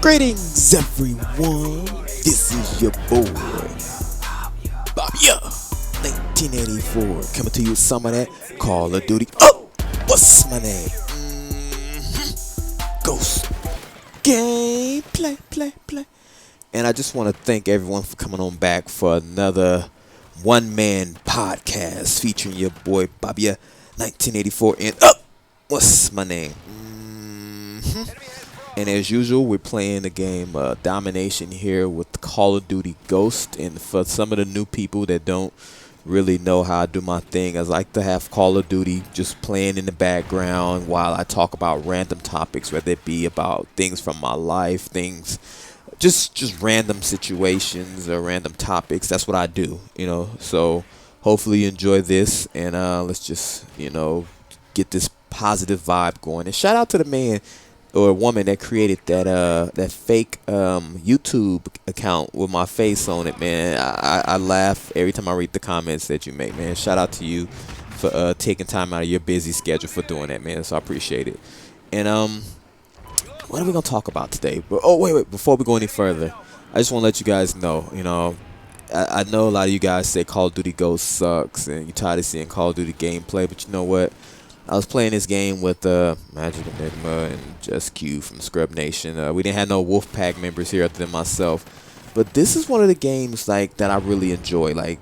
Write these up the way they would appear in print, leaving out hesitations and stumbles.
Greetings, everyone. This is your boy, Bobbya1984, coming to you with some of that Call of Duty. Oh, what's my name? Ghost Gameplay, play. And I just want to thank everyone for coming on back for another one-man podcast featuring your boy Bobbya1984. And what's my name? And as usual, we're playing the game Domination here with Call of Duty Ghost. And for some of the new people that don't really know how I do my thing, I like to have Call of Duty just playing in the background while I talk about random topics, whether it be about things from my life, things, just random situations or random topics. That's what I do, So hopefully you enjoy this, and let's just, get this positive vibe going. And shout out to the man or a woman that created that fake YouTube account with my face on it, man. I laugh every time I read the comments that you make, man. Shout out to you for taking time out of your busy schedule for doing that, man. So I appreciate it. And what are we gonna talk about today? Oh, wait. Before we go any further, I just want to let you guys know, I know a lot of you guys say Call of Duty Ghost sucks and you're tired of seeing Call of Duty gameplay, but you know what? I was playing this game with Magic Enigma and Just Q from Scrub Nation. We didn't have no Wolfpack members here other than myself. But this is one of the games that I really enjoy. And I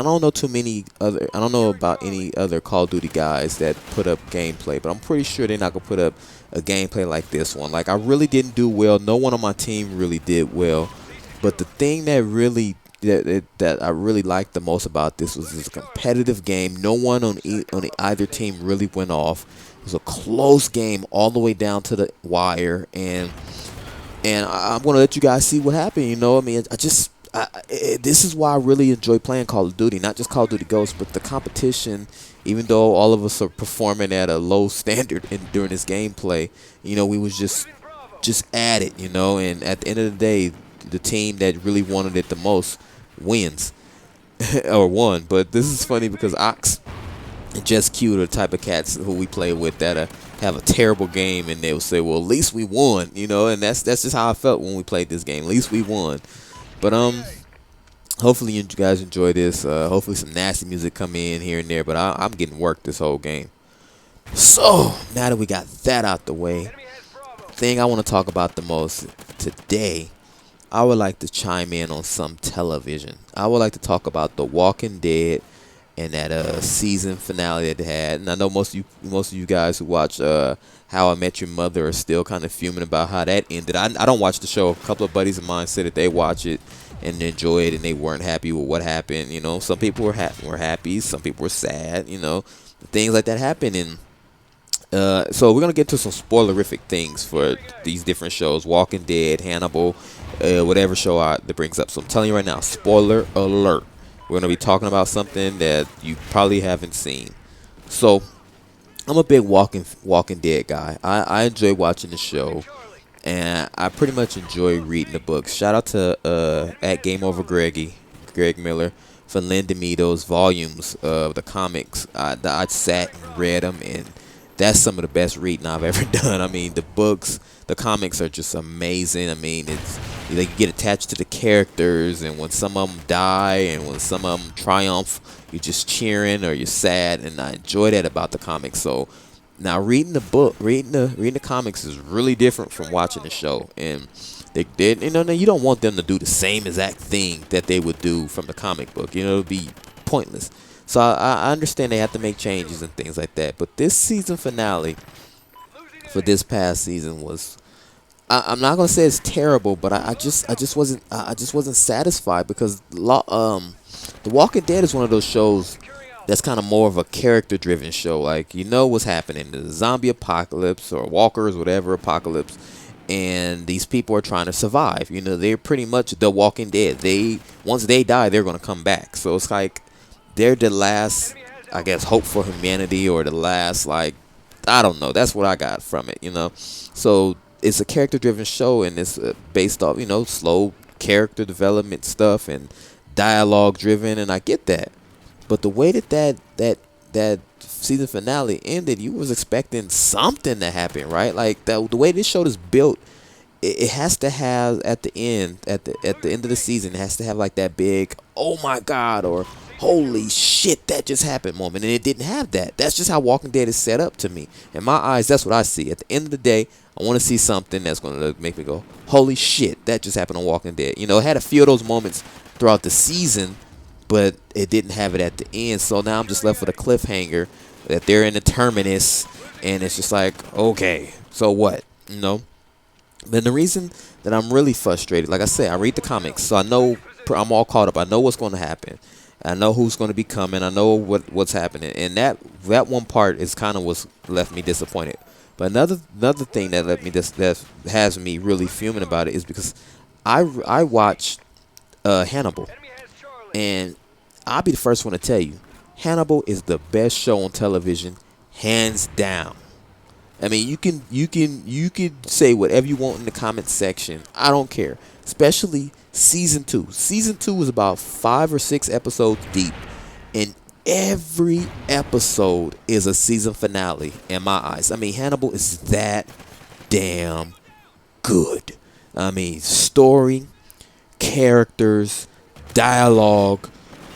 don't know about any other Call of Duty guys that put up gameplay, but I'm pretty sure they're not gonna put up a gameplay like this one. I really didn't do well. No one on my team really did well. But the thing that I really liked the most about this was this competitive game. No one on either team really went off. It was a close game all the way down to the wire, and I'm gonna let you guys see what happened. This is why I really enjoy playing Call of Duty, not just Call of Duty Ghosts, but the competition. Even though all of us are performing at a low standard during this gameplay, we was just at it, and at the end of the day, the team that really wanted it the most wins or won. But this is funny because Ox and Just Q are the type of cats who we play with that have a terrible game, and they'll say, well, at least we won, and that's just how I felt when we played this game. At least we won. But hopefully you guys enjoy this. Hopefully some nasty music come in here and there, but I'm getting worked this whole game. So now that we got that out the way, thing I want to talk about the most today, I would like to chime in on some television. I would like to talk about The Walking Dead and that season finale that they had. And I know most of you guys who watch How I Met Your Mother are still kind of fuming about how that ended. I don't watch the show. A couple of buddies of mine said that they watch it and enjoy it, and they weren't happy with what happened. Some people were happy, some people were sad. Things like that happen. And so we're gonna get to some spoilerific things for these different shows: Walking Dead, Hannibal, whatever show that brings up. So I'm telling you right now, spoiler alert. We're gonna be talking about something that you probably haven't seen. So I'm a big Walking Dead guy. I enjoy watching the show, and I pretty much enjoy reading the books. Shout out to at Game Over Greg Miller, for lending me those volumes of the comics. I sat and read them, and that's some of the best reading I've ever done. I mean, the comics are just amazing. I mean, you get attached to the characters, and when some of them die and when some of them triumph, you're just cheering or you're sad, and I enjoy that about the comics. So now reading the comics is really different from watching the show, and you don't want them to do the same exact thing that they would do from the comic book. It would be pointless. So I understand they have to make changes and things like that. But this season finale for this past season was, I'm not gonna say it's terrible, but I just wasn't satisfied, because The Walking Dead is one of those shows that's kind of more of a character-driven show. What's happening, the zombie apocalypse or walkers, whatever apocalypse, and these people are trying to survive. They're pretty much The Walking Dead. Once they die, they're gonna come back. So it's like they're the last, I guess, hope for humanity, or the last, I don't know. That's what I got from it, So it's a character-driven show, and it's based off, slow character development stuff and dialogue-driven, and I get that. But the way that season finale ended, you was expecting something to happen, right? The way this show is built, it has to have at the end, at the end of the season, it has to have like that big oh my god or holy shit that just happened moment, and it didn't have that. That's just how Walking Dead is set up to me. In my eyes, that's what I see. At the end of the day, I want to see something that's going to make me go holy shit that just happened on Walking Dead. You know, it had a few of those moments throughout the season, but it didn't have it at the end. So now I'm just left with a cliffhanger that they're in the terminus, and it's just like, okay, so what? You know? Then the reason that I'm really frustrated, like I said, I read the comics, so I know I'm all caught up. I know what's going to happen. I know who's going to be coming. I know what's happening, and that one part is kind of what's left me disappointed. But another thing that that has me really fuming about it is because I watched Hannibal, and I'll be the first one to tell you, Hannibal is the best show on television, hands down. I mean, you can say whatever you want in the comment section. I don't care. Especially season 2. Season 2 is about 5 or 6 episodes deep, and every episode is a season finale in my eyes. I mean, Hannibal is that damn good. I mean, story, characters, dialogue,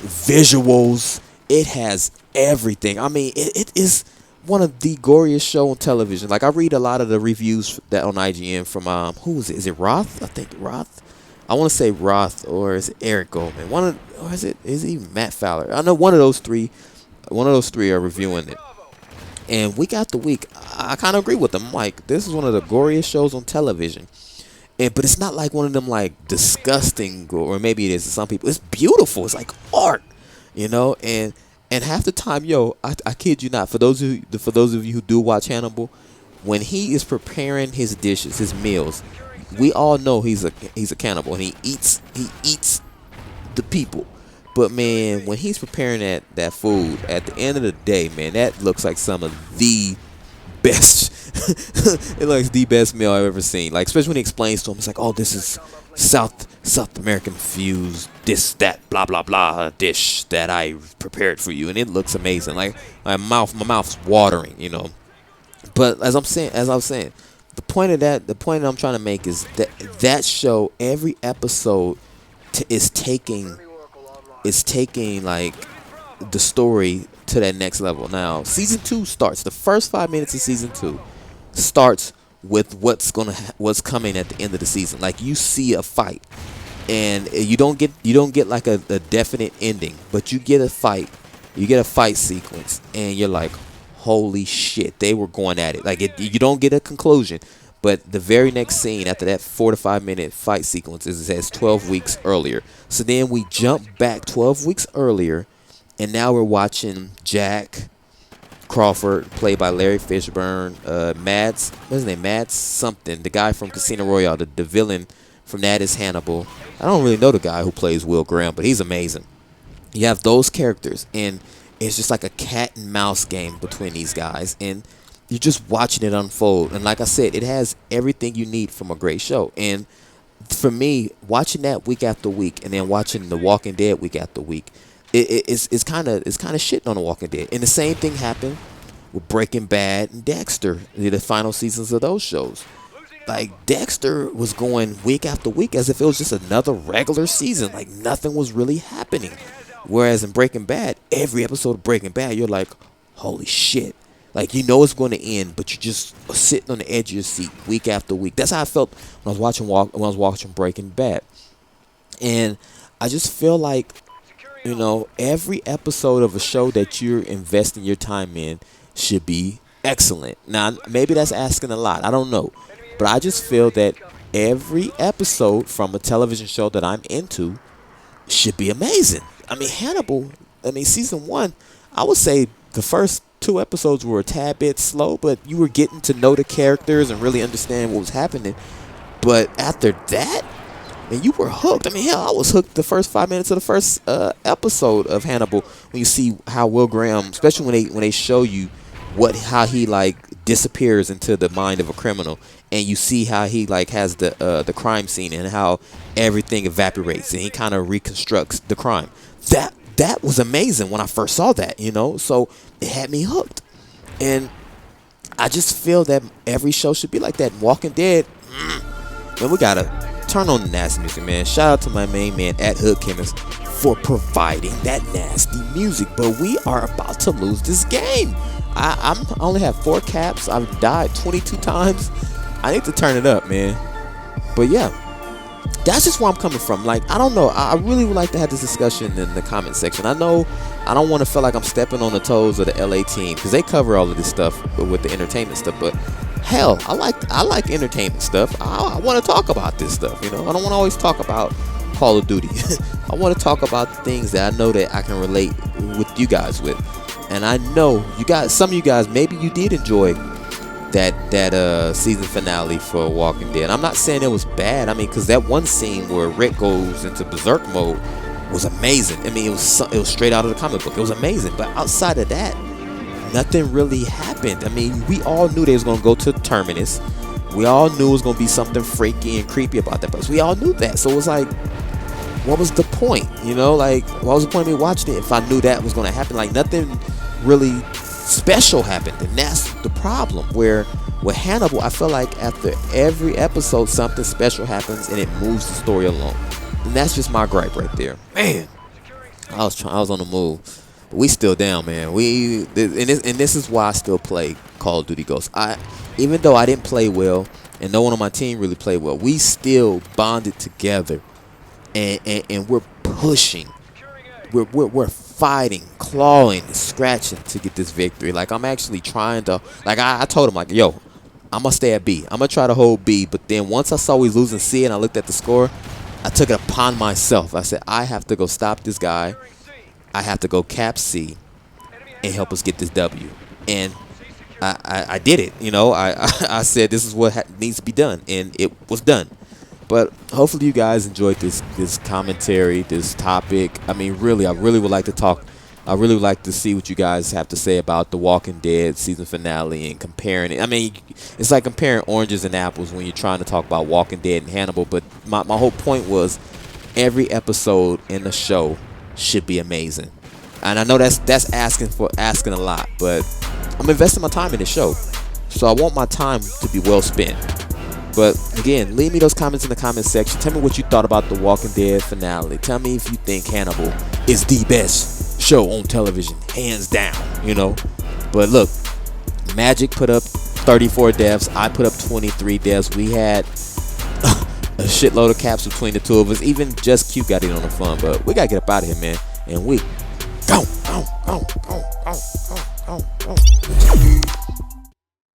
visuals. It has everything. I mean, it is one of the goriest show on television. Like, I read a lot of the reviews that on IGN from who is it? Is it Roth? I think Roth. I want to say Roth, or is it Eric Goldman? Or is it even Matt Fowler? I know one of those three. One of those three are reviewing it. And week after week, I kind of agree with them. I'm like, this is one of the goriest shows on television. But it's not like one of them like disgusting, or maybe it is to some people. It's beautiful. It's like art, you know. And half the time, I kid you not. For those of you who do watch Hannibal, when he is preparing his dishes, his meals, we all know he's a cannibal, and he eats the people. But man, when he's preparing that food, at the end of the day, man, that looks like some of the best. It looks the best meal I've ever seen. Like, especially when he explains to him, it's like, oh, this is South American fused this, that, blah blah blah dish that I prepared for you, and it looks amazing. Like, my mouth's watering, you know. But as I was saying, the point that I'm trying to make is that show, every episode is taking like the story to that next level. Now, season 2 starts. The first 5 minutes of season 2 starts with what's coming at the end of the season. Like, you see a fight, and you don't get like a definite ending, but you get a fight. You get a fight sequence, and you're like, holy shit, they were going at it. Like, you don't get a conclusion, but the very next scene after that 4 to 5 minute fight sequence is, it says 12 weeks earlier. So then we jump back 12 weeks earlier, and now we're watching Jack Crawford, played by Larry Fishburne, Mads, what's his name, Mads something, the guy from Casino Royale, the villain from that is Hannibal. I don't really know the guy who plays Will Graham, but he's amazing. You have those characters, and it's just like a cat and mouse game between these guys, and you're just watching it unfold. And like I said, it has everything you need from a great show. And for me, watching that week after week, and then watching The Walking Dead week after week, it's kind of shitting on The Walking Dead. And the same thing happened with Breaking Bad and Dexter, the final seasons of those shows. Like, Dexter was going week after week as if it was just another regular season. Like, nothing was really happening. Whereas in Breaking Bad, every episode of Breaking Bad, you're like, holy shit. Like, you know it's going to end, but you're just sitting on the edge of your seat week after week. That's how I felt when I was watching Breaking Bad. And I just feel like, you know, every episode of a show that you're investing your time in should be excellent. Now, maybe that's asking a lot. I don't know. But I just feel that every episode from a television show that I'm into should be amazing. I mean, Hannibal, season 1, I would say the first 2 episodes were a tad bit slow, but you were getting to know the characters and really understand what was happening. But after that, and you were hooked. I mean, hell, I was hooked the first 5 minutes of the first episode of Hannibal, when you see how Will Graham, especially when they show you how he like disappears into the mind of a criminal, and you see how he like has the crime scene and how everything evaporates and he kind of reconstructs the crime. That was amazing when I first saw that, you know. So it had me hooked, and I just feel that every show should be like that. Walking Dead, man, we gotta turn on the nasty music, man. Shout out to my main man at Hood Chemist for providing that nasty music. But we are about to lose this game. I only have 4 caps. I've died 22 times. I need to turn it up, man. But yeah, that's just where I'm coming from. Like, I don't know. I really would like to have this discussion in the comment section. I know I don't want to feel like I'm stepping on the toes of the LA team because they cover all of this stuff with the entertainment stuff. But hell, I like entertainment stuff. I want to talk about this stuff. You know, I don't want to always talk about Call of Duty. I want to talk about things that I know that I can relate with you guys with. And I know you guys, some of you guys, maybe you did enjoy that season finale for Walking Dead. I'm not saying it was bad. I mean, because that one scene where Rick goes into berserk mode was amazing. I mean, it was straight out of the comic book. It was amazing. But outside of that, nothing really happened. I mean, we all knew they was gonna go to Terminus. We all knew it was gonna be something freaky and creepy about that place. We all knew that. So it was like, what was the point? You know, like, what was the point of me watching it if I knew that was gonna happen? Like, nothing really special happened. And that's the problem. Where with Hannibal, I feel like after every episode something special happens and it moves the story along. And that's just my gripe right there. Man, I was on the move. But we still down, man. And this is why I still play Call of Duty Ghosts. Even though I didn't play well and no one on my team really played well, we still bonded together and we're pushing. We're fighting, clawing, scratching to get this victory. Like, I'm actually trying to, like, I told him, like, yo, I'm gonna stay at B. I'm gonna try to hold B. But then once I saw we was losing C and I looked at the score, I took it upon myself. I said, I have to go stop this guy. I have to go cap C and help us get this W. And I did it. You know, I said this is what needs to be done, and it was done. But hopefully you guys enjoyed this commentary, this topic. I mean, really, I really would like to talk. I really would like to see what you guys have to say about the Walking Dead season finale and comparing it. I mean, it's like comparing oranges and apples when you're trying to talk about Walking Dead and Hannibal. But my whole point was every episode in the show should be amazing. And I know that's asking a lot, but I'm investing my time in the show. So I want my time to be well spent. But again, leave me those comments in the comment section. Tell me what you thought about the Walking Dead finale. Tell me if you think Hannibal is the best show on television, hands down, you know. But look, Magic put up 34 deaths. I put up 23 deaths. We had a shitload of caps between the two of us. Even Just Q got in on the fun. But we got to get up out of here, man. And we go.